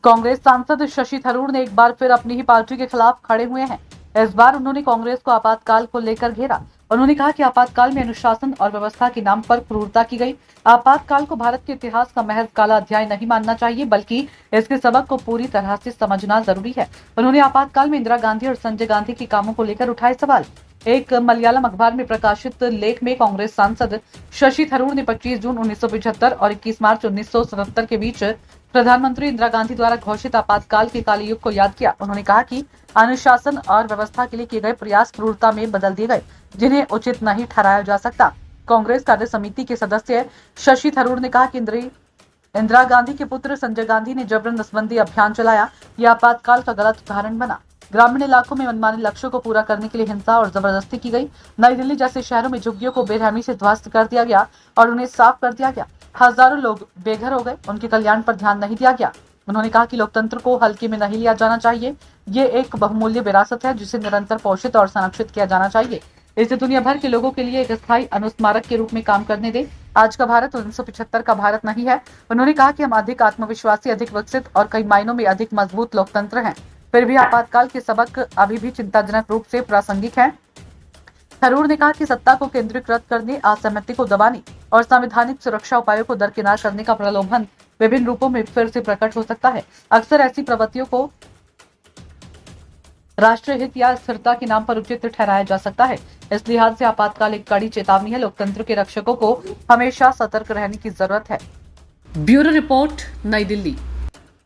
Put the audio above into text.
कांग्रेस सांसद शशि थरूर ने एक बार फिर अपनी ही पार्टी के खिलाफ खड़े हुए हैं। इस बार उन्होंने कांग्रेस को आपातकाल को लेकर घेरा। उन्होंने कहा कि आपातकाल में अनुशासन और व्यवस्था के नाम पर क्रूरता की गई। आपातकाल को भारत के इतिहास का महज काला अध्याय नहीं मानना चाहिए, बल्कि इसके सबक को पूरी तरह से समझना जरूरी है। उन्होंने आपातकाल में इंदिरा गांधी और संजय गांधी के कामों को लेकर उठाए सवाल। एक मलयालम अखबार में प्रकाशित लेख में कांग्रेस सांसद शशि थरूर ने 25 जून 1975 और 21 मार्च 1977 के बीच प्रधानमंत्री इंदिरा गांधी द्वारा घोषित आपातकाल के काले युग को याद किया। उन्होंने कहा कि अनुशासन और व्यवस्था के लिए किए गए प्रयास क्रूरता में बदल दिए गए, जिन्हें उचित नहीं ठहराया जा सकता। कांग्रेस कार्य समिति के सदस्य शशि थरूर ने कहा कि इंदिरा गांधी के पुत्र संजय गांधी ने जबरन नसबंदी अभियान चलाया। यह आपातकाल का गलत उदाहरण बना। ग्रामीण इलाकों में मनमाने लक्ष्यों को पूरा करने के लिए हिंसा और जबरदस्ती की गई। नई दिल्ली जैसे शहरों में झुग्गियों को बेरहमी से ध्वस्त कर दिया गया और उन्हें साफ कर दिया गया। हजारों लोग बेघर हो गए, उनके कल्याण पर ध्यान नहीं दिया गया। उन्होंने कहा कि लोकतंत्र को हल्के में नहीं लिया जाना चाहिए। ये एक बहुमूल्य विरासत है जिसे निरंतर पोषित और संरक्षित किया जाना चाहिए। इसे दुनिया भर के लोगों के लिए एक स्थायी अनुस्मारक के रूप में काम करने दे। आज का भारत 1975 का भारत नहीं है। उन्होंने कहा कि हम अधिक आत्मविश्वासी, अधिक विकसित और कई मायनों में अधिक मजबूत लोकतंत्र हैं। फिर भी आपातकाल के सबक अभी भी चिंताजनक रूप से प्रासंगिक हैं। थरूर ने कहा कि सत्ता को केंद्रीकृत करने, असहमति को दबाने और संवैधानिक सुरक्षा उपायों को दरकिनार करने का प्रलोभन विभिन्न रूपों में फिर से प्रकट हो सकता है। अक्सर ऐसी प्रवृत्तियों को राष्ट्रीय हित या स्थिरता के नाम पर उचित ठहराया जा सकता है। इस लिहाज से आपातकाल एक कड़ी चेतावनी है। लोकतंत्र के रक्षकों को हमेशा सतर्क रहने की जरूरत है। ब्यूरो रिपोर्ट, नई दिल्ली।